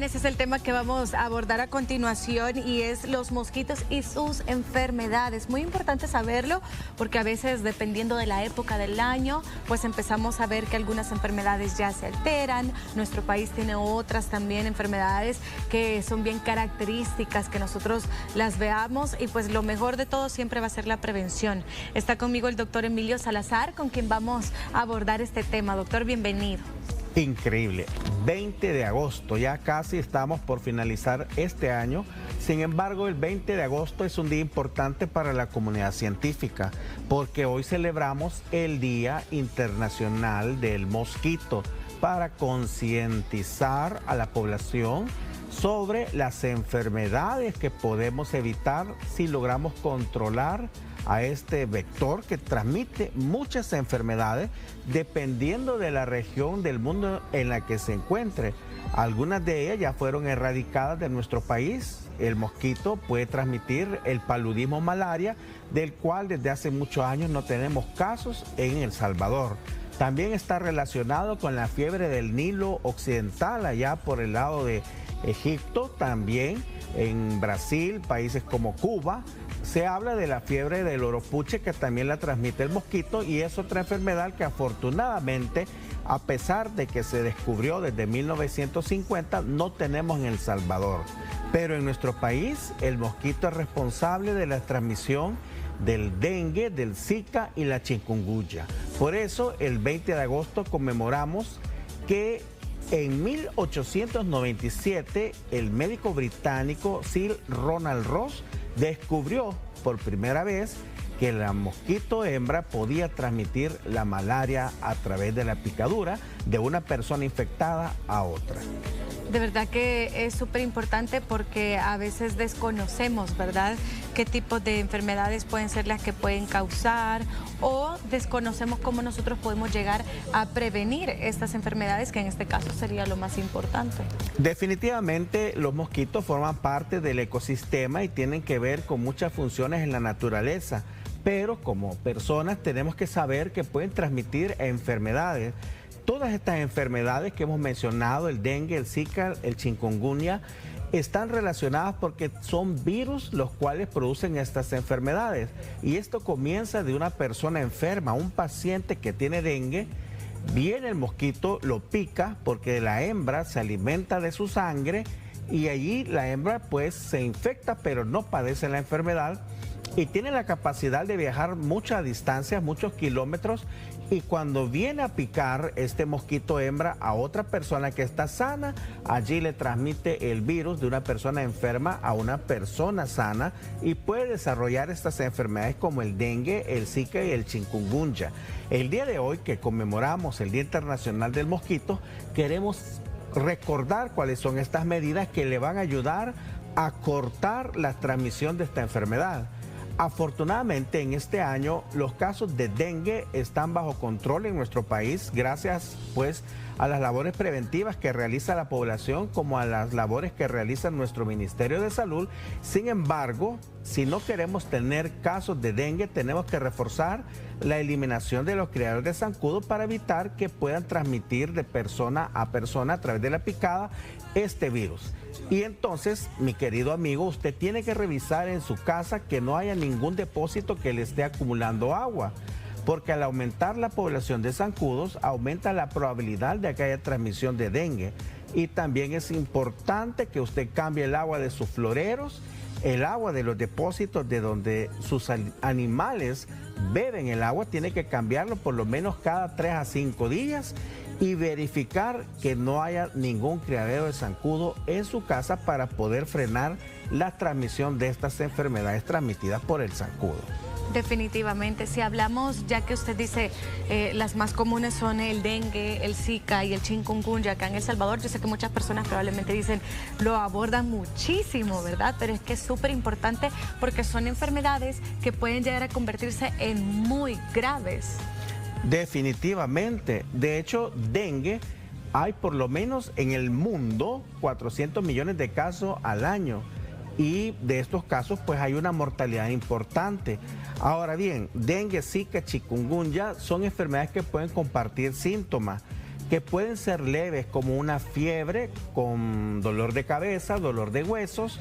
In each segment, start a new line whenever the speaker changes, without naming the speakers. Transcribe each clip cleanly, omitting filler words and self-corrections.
Ese es el tema que vamos a abordar a continuación y es los mosquitos y sus enfermedades. Muy importante saberlo porque a veces, dependiendo de la época del año, pues empezamos a ver que algunas enfermedades ya se alteran. Nuestro país tiene otras también enfermedades que son bien características, que nosotros las veamos, y pues lo mejor de todo siempre va a ser la prevención. Está conmigo el doctor Emilio Salazar, con quien vamos a abordar este tema. Doctor, bienvenido.
Increíble, 20 de agosto, ya casi estamos por finalizar este año. Sin embargo, el 20 de agosto es un día importante para la comunidad científica, porque hoy celebramos el Día Internacional del Mosquito para concientizar a la población sobre las enfermedades que podemos evitar si logramos controlar a este vector que transmite muchas enfermedades dependiendo de la región del mundo en la que se encuentre. Algunas de ellas ya fueron erradicadas de nuestro país. El mosquito puede transmitir el paludismo malaria, del cual desde hace muchos años no tenemos casos en El Salvador. También está relacionado con la fiebre del Nilo occidental, allá por el lado de Egipto, también en Brasil, países como Cuba. Se habla de la fiebre del oropuche, que también la transmite el mosquito, y es otra enfermedad que afortunadamente, a pesar de que se descubrió desde 1950, no tenemos en El Salvador. Pero en nuestro país el mosquito es responsable de la transmisión del dengue, del zika y la chikungunya. Por eso el 20 de agosto conmemoramos que en 1897 el médico británico Sir Ronald Ross descubrió por primera vez que la mosquito hembra podía transmitir la malaria a través de la picadura de una persona infectada a otra.
De verdad que es súper importante porque a veces desconocemos, ¿verdad?, qué tipo de enfermedades pueden ser las que pueden causar, o desconocemos cómo nosotros podemos llegar a prevenir estas enfermedades, que en este caso sería lo más importante.
Definitivamente los mosquitos forman parte del ecosistema y tienen que ver con muchas funciones en la naturaleza, pero como personas tenemos que saber que pueden transmitir enfermedades. Todas estas enfermedades que hemos mencionado, el dengue, el zika, el chikungunya, están relacionadas porque son virus los cuales producen estas enfermedades. Y esto comienza de una persona enferma, un paciente que tiene dengue. Viene el mosquito, lo pica porque la hembra se alimenta de su sangre y allí la hembra pues se infecta, pero no padece la enfermedad. Y tiene la capacidad de viajar muchas distancias, muchos kilómetros, y cuando viene a picar este mosquito hembra a otra persona que está sana, allí le transmite el virus de una persona enferma a una persona sana y puede desarrollar estas enfermedades como el dengue, el zika y el chikungunya. El día de hoy, que conmemoramos el Día Internacional del Mosquito, queremos recordar cuáles son estas medidas que le van a ayudar a cortar la transmisión de esta enfermedad. Afortunadamente en este año los casos de dengue están bajo control en nuestro país gracias pues a las labores preventivas que realiza la población como a las labores que realiza nuestro Ministerio de Salud. Sin embargo, si no queremos tener casos de dengue, tenemos que reforzar la eliminación de los criaderos de zancudo para evitar que puedan transmitir de persona a persona a través de la picada este virus. Y entonces, mi querido amigo, usted tiene que revisar en su casa que no haya ningún depósito que le esté acumulando agua, porque al aumentar la población de zancudos, aumenta la probabilidad de que haya transmisión de dengue. Y también es importante que usted cambie el agua de sus floreros, el agua de los depósitos de donde sus animales beben el agua, tiene que cambiarlo por lo menos cada 3 a 5 días y verificar que no haya ningún criadero de zancudo en su casa para poder frenar la transmisión de estas enfermedades transmitidas por el zancudo.
Definitivamente, si hablamos, ya que usted dice las más comunes son el dengue, el zika y el chikungunya acá en El Salvador, yo sé que muchas personas probablemente dicen, lo abordan muchísimo, ¿verdad? Pero es que es súper importante porque son enfermedades que pueden llegar a convertirse en muy graves.
Definitivamente, de hecho, dengue, hay por lo menos en el mundo 400 millones de casos al año. Y de estos casos pues hay una mortalidad importante. Ahora bien, dengue, zika, chikungunya son enfermedades que pueden compartir síntomas. que pueden ser leves como una fiebre con dolor de cabeza, dolor de huesos,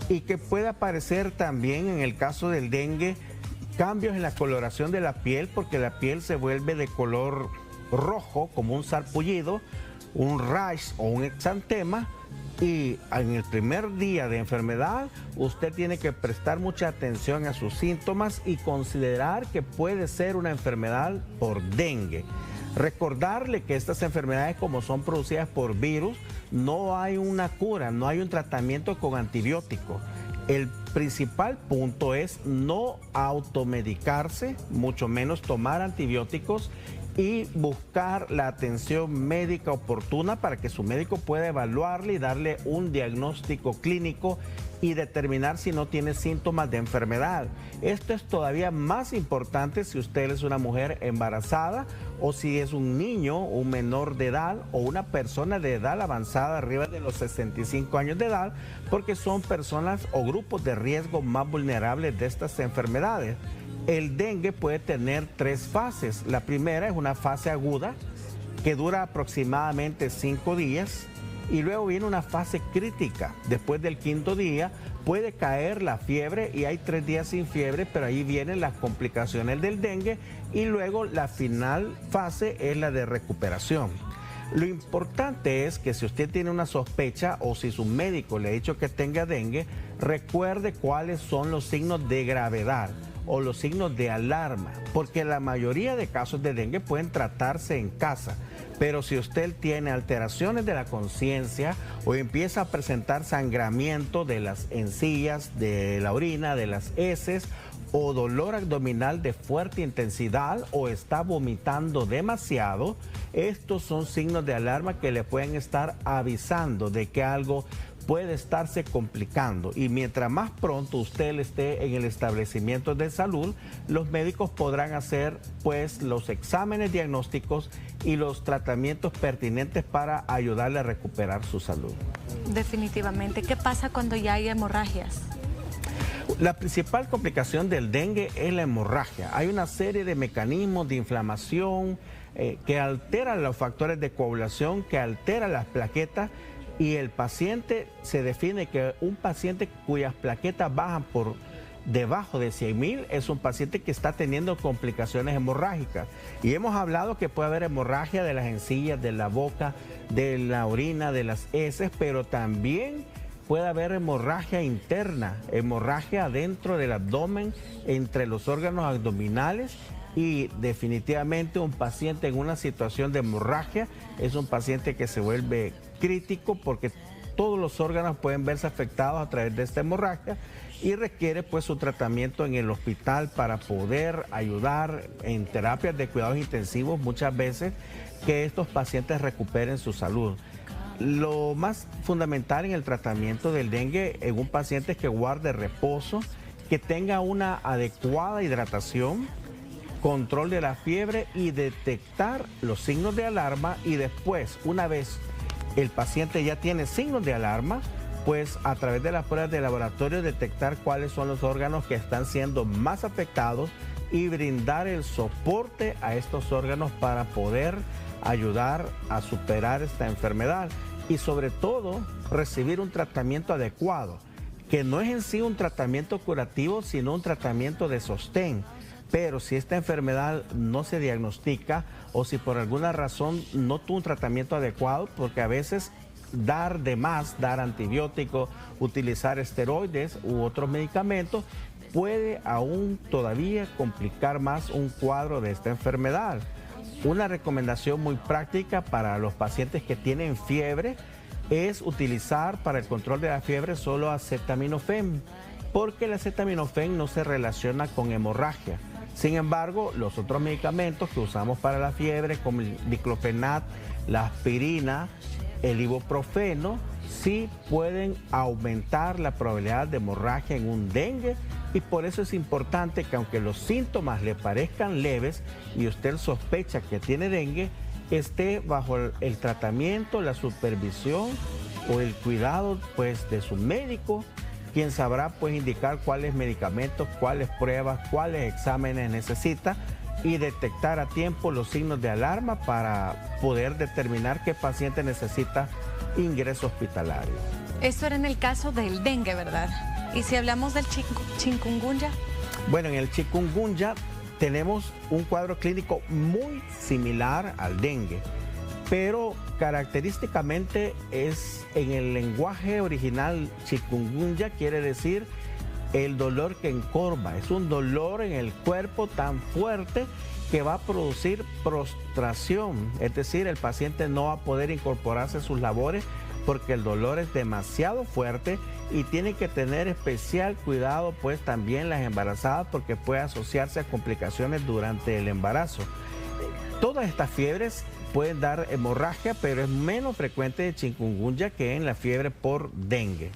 y que puede aparecer también en el caso del dengue cambios en la coloración de la piel, porque la piel se vuelve de color rojo como un sarpullido, un rash o un exantema, y en el primer día de enfermedad usted tiene que prestar mucha atención a sus síntomas y considerar que puede ser una enfermedad por dengue. Recordarle que estas enfermedades, como son producidas por virus, no hay una cura, no hay un tratamiento con antibióticos. El principal punto es no automedicarse, mucho menos tomar antibióticos, y buscar la atención médica oportuna para que su médico pueda evaluarle y darle un diagnóstico clínico y determinar si no tiene síntomas de enfermedad. Esto es todavía más importante si usted es una mujer embarazada o si es un niño, un menor de edad o una persona de edad avanzada arriba de los 65 años de edad, porque son personas o grupos de riesgo más vulnerables de estas enfermedades. El dengue puede tener 3 fases. La primera es una fase aguda que dura aproximadamente 5 días y luego viene una fase crítica. Después del 5.º día puede caer la fiebre y hay 3 días sin fiebre, pero ahí vienen las complicaciones del dengue y luego la final fase es la de recuperación. Lo importante es que si usted tiene una sospecha o si su médico le ha dicho que tenga dengue, recuerde cuáles son los signos de gravedad o los signos de alarma, porque la mayoría de casos de dengue pueden tratarse en casa, pero si usted tiene alteraciones de la conciencia o empieza a presentar sangramiento de las encías, de la orina, de las heces, o dolor abdominal de fuerte intensidad o está vomitando demasiado, estos son signos de alarma que le pueden estar avisando de que algo puede estarse complicando, y mientras más pronto usted esté en el establecimiento de salud, los médicos podrán hacer pues los exámenes diagnósticos y los tratamientos pertinentes para ayudarle a recuperar su salud.
Definitivamente. ¿Qué pasa cuando ya hay hemorragias?
La principal complicación del dengue es la hemorragia. Hay una serie de mecanismos de inflamación que alteran los factores de coagulación, que alteran las plaquetas, y el paciente se define que un paciente cuyas plaquetas bajan por debajo de 100.000 es un paciente que está teniendo complicaciones hemorrágicas. Y hemos hablado que puede haber hemorragia de las encías, de la boca, de la orina, de las heces, pero también puede haber hemorragia interna, hemorragia dentro del abdomen, entre los órganos abdominales, y definitivamente un paciente en una situación de hemorragia es un paciente que se vuelve crítico porque todos los órganos pueden verse afectados a través de esta hemorragia y requiere pues su tratamiento en el hospital para poder ayudar en terapias de cuidados intensivos muchas veces que estos pacientes recuperen su salud. Lo más fundamental en el tratamiento del dengue en un paciente es que guarde reposo, que tenga una adecuada hidratación, control de la fiebre y detectar los signos de alarma, y después, una vez el paciente ya tiene signos de alarma, pues a través de las pruebas de laboratorio detectar cuáles son los órganos que están siendo más afectados y brindar el soporte a estos órganos para poder ayudar a superar esta enfermedad y sobre todo recibir un tratamiento adecuado, que no es en sí un tratamiento curativo, sino un tratamiento de sostén. Pero si esta enfermedad no se diagnostica o si por alguna razón no tuvo un tratamiento adecuado, porque a veces dar de más, dar antibióticos, utilizar esteroides u otros medicamentos, puede aún todavía complicar más un cuadro de esta enfermedad. Una recomendación muy práctica para los pacientes que tienen fiebre es utilizar para el control de la fiebre solo acetaminofén, porque el acetaminofén no se relaciona con hemorragia. Sin embargo, los otros medicamentos que usamos para la fiebre, como el diclofenac, la aspirina, el ibuprofeno, sí pueden aumentar la probabilidad de hemorragia en un dengue, y por eso es importante que aunque los síntomas le parezcan leves y usted sospecha que tiene dengue, esté bajo el tratamiento, la supervisión o el cuidado pues de su médico, quien sabrá pues indicar cuáles medicamentos, cuáles pruebas, cuáles exámenes necesita y detectar a tiempo los signos de alarma para poder determinar qué paciente necesita ingreso hospitalario.
Eso era en el caso del dengue, ¿verdad? Y si hablamos del chikungunya.
Bueno, en el chikungunya tenemos un cuadro clínico muy similar al dengue, pero característicamente es en el lenguaje original. Chikungunya quiere decir el dolor que encorva, es un dolor en el cuerpo tan fuerte que va a producir prostración, es decir, el paciente no va a poder incorporarse a sus labores porque el dolor es demasiado fuerte y tienen que tener especial cuidado pues también las embarazadas porque puede asociarse a complicaciones durante el embarazo. Todas estas fiebres pueden dar hemorragia, pero es menos frecuente de chikungunya que en la fiebre por dengue.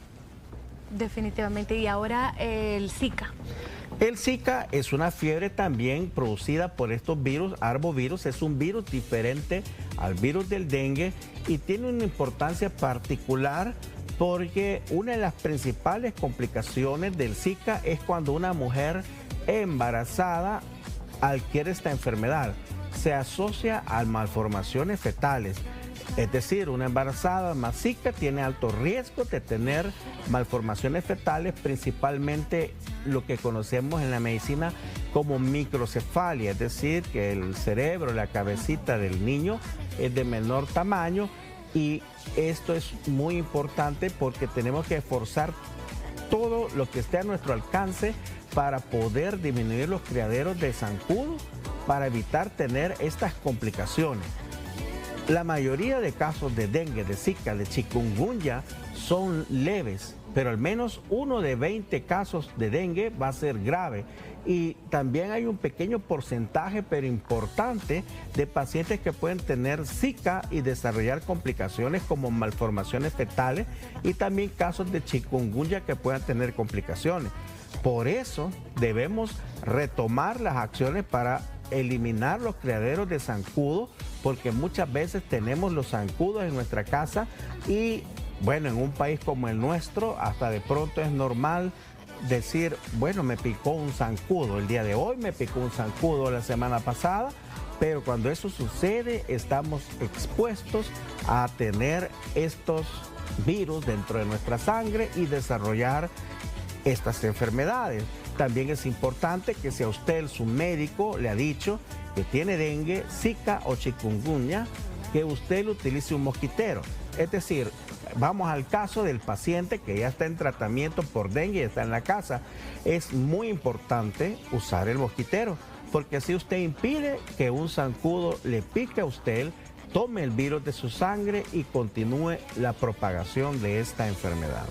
Definitivamente. Y ahora el Zika.
El Zika es una fiebre también producida por estos virus, arbovirus. Es un virus diferente al virus del dengue y tiene una importancia particular porque una de las principales complicaciones del Zika es cuando una mujer embarazada adquiere esta enfermedad. Se asocia a malformaciones fetales. Es decir, una embarazada más Zika tiene alto riesgo de tener malformaciones fetales, principalmente lo que conocemos en la medicina como microcefalia, es decir, que el cerebro, la cabecita del niño es de menor tamaño, y esto es muy importante porque tenemos que esforzar todo lo que esté a nuestro alcance para poder disminuir los criaderos de zancudo para evitar tener estas complicaciones. La mayoría de casos de dengue, de Zika, de chikungunya son leves, pero al menos uno de 20 casos de dengue va a ser grave. Y también hay un pequeño porcentaje, pero importante, de pacientes que pueden tener Zika y desarrollar complicaciones como malformaciones fetales y también casos de chikungunya que puedan tener complicaciones. Por eso debemos retomar las acciones para eliminar los criaderos de zancudo, porque muchas veces tenemos los zancudos en nuestra casa y bueno, en un país como el nuestro hasta de pronto es normal decir, bueno, me picó un zancudo el día de hoy, me picó un zancudo la semana pasada, pero cuando eso sucede estamos expuestos a tener estos virus dentro de nuestra sangre y desarrollar estas enfermedades. También es importante que si a usted su médico le ha dicho que tiene dengue, Zika o chikungunya, que usted utilice un mosquitero. Es decir, vamos al caso del paciente que ya está en tratamiento por dengue y está en la casa. Es muy importante usar el mosquitero, porque así usted impide que un zancudo le pique a usted, tome el virus de su sangre y continúe la propagación de esta enfermedad.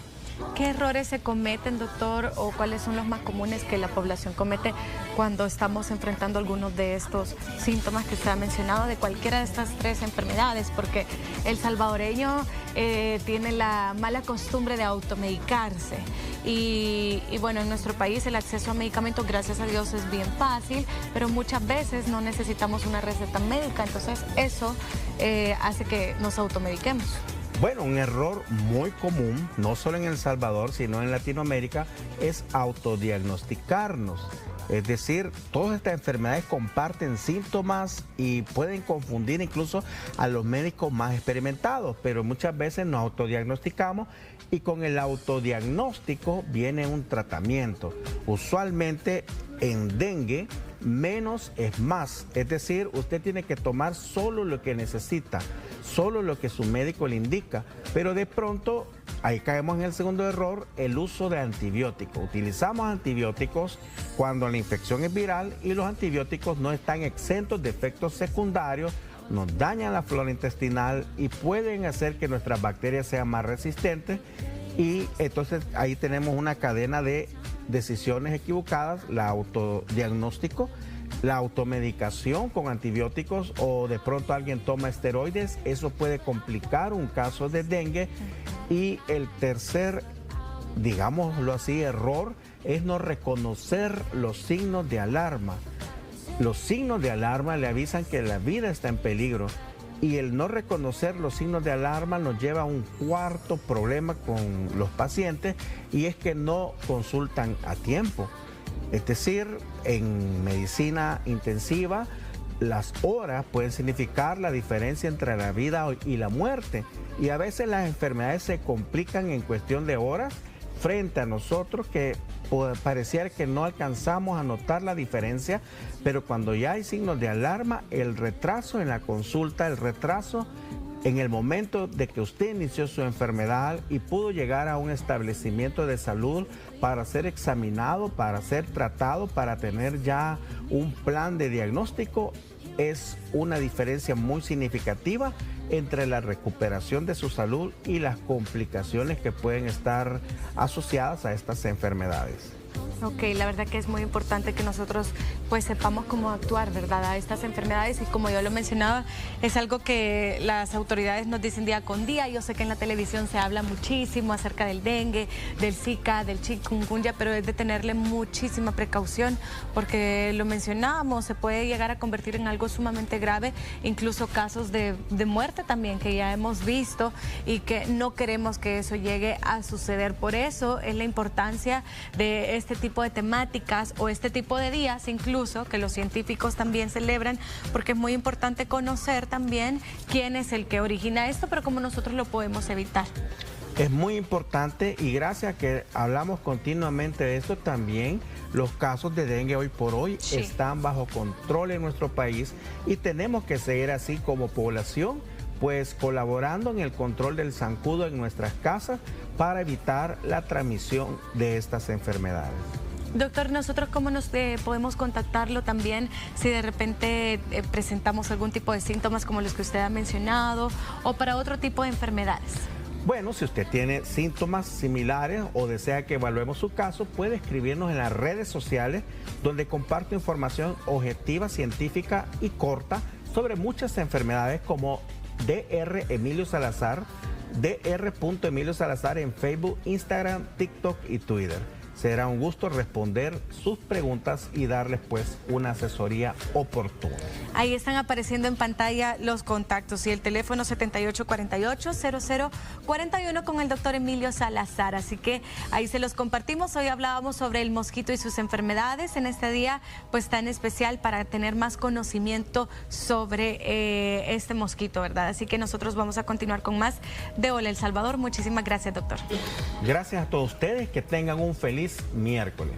¿Qué errores se cometen, doctor, o cuáles son los más comunes que la población comete cuando estamos enfrentando algunos de estos síntomas que usted ha mencionado de cualquiera de estas tres enfermedades? Porque el salvadoreño tiene la mala costumbre de automedicarse y bueno, en nuestro país el acceso a medicamentos, gracias a Dios, es bien fácil, pero muchas veces no necesitamos una receta médica, entonces eso hace que nos automediquemos.
Bueno, un error muy común, no solo en El Salvador, sino en Latinoamérica, es autodiagnosticarnos. Es decir, todas estas enfermedades comparten síntomas y pueden confundir incluso a los médicos más experimentados, pero muchas veces nos autodiagnosticamos y con el autodiagnóstico viene un tratamiento. Usualmente en dengue, menos es más, es decir, usted tiene que tomar solo lo que necesita, solo lo que su médico le indica, pero de pronto, ahí caemos en el segundo error, el uso de antibióticos. Utilizamos antibióticos cuando la infección es viral y los antibióticos no están exentos de efectos secundarios, nos dañan la flora intestinal y pueden hacer que nuestras bacterias sean más resistentes y entonces ahí tenemos una cadena de decisiones equivocadas, la autodiagnóstico, la automedicación con antibióticos o de pronto alguien toma esteroides, eso puede complicar un caso de dengue. Y el tercer, digámoslo así, error es no reconocer los signos de alarma. Los signos de alarma le avisan que la vida está en peligro y el no reconocer los signos de alarma nos lleva a un cuarto problema con los pacientes y es que no consultan a tiempo. Es decir, en medicina intensiva, las horas pueden significar la diferencia entre la vida y la muerte. Y a veces las enfermedades se complican en cuestión de horas frente a nosotros, que pareciera que no alcanzamos a notar la diferencia, pero cuando ya hay signos de alarma, el retraso en la consulta, el retraso en el momento de que usted inició su enfermedad y pudo llegar a un establecimiento de salud para ser examinado, para ser tratado, para tener ya un plan de diagnóstico, es una diferencia muy significativa entre la recuperación de su salud y las complicaciones que pueden estar asociadas a estas enfermedades.
Ok, la verdad que es muy importante que nosotros pues sepamos cómo actuar, ¿verdad?, a estas enfermedades, y como yo lo mencionaba, es algo que las autoridades nos dicen día con día. Yo sé que en la televisión se habla muchísimo acerca del dengue, del Zika, del chikungunya, pero es de tenerle muchísima precaución, porque lo mencionábamos, se puede llegar a convertir en algo sumamente grave, incluso casos de muerte también que ya hemos visto, y que no queremos que eso llegue a suceder. Por eso es la importancia de este tipo de temáticas o este tipo de días, incluso que los científicos también celebran, porque es muy importante conocer también quién es el que origina esto, pero cómo nosotros lo podemos evitar.
Es muy importante, y gracias a que hablamos continuamente de esto, también los casos de dengue hoy por hoy están bajo control en nuestro país, y tenemos que seguir así como población, pues colaborando en el control del zancudo en nuestras casas para evitar la transmisión de estas enfermedades.
Doctor, nosotros cómo nos podemos contactarlo también si de repente presentamos algún tipo de síntomas como los que usted ha mencionado, o para otro tipo de enfermedades.
Bueno, si usted tiene síntomas similares o desea que evaluemos su caso, puede escribirnos en las redes sociales, donde comparto información objetiva, científica y corta sobre muchas enfermedades, como Dr. Emilio Salazar, Dr. Salazar en Facebook, Instagram, TikTok y Twitter. Será un gusto responder sus preguntas y darles pues una asesoría oportuna.
Ahí están apareciendo en pantalla los contactos y el teléfono 7848-0041 con el doctor Emilio Salazar. Así que ahí se los compartimos. Hoy hablábamos sobre el mosquito y sus enfermedades en este día pues tan especial, para tener más conocimiento sobre este mosquito, ¿verdad? Así que nosotros vamos a continuar con más de Hola El Salvador. Muchísimas gracias, doctor.
Gracias a todos ustedes, que tengan un feliz miércoles.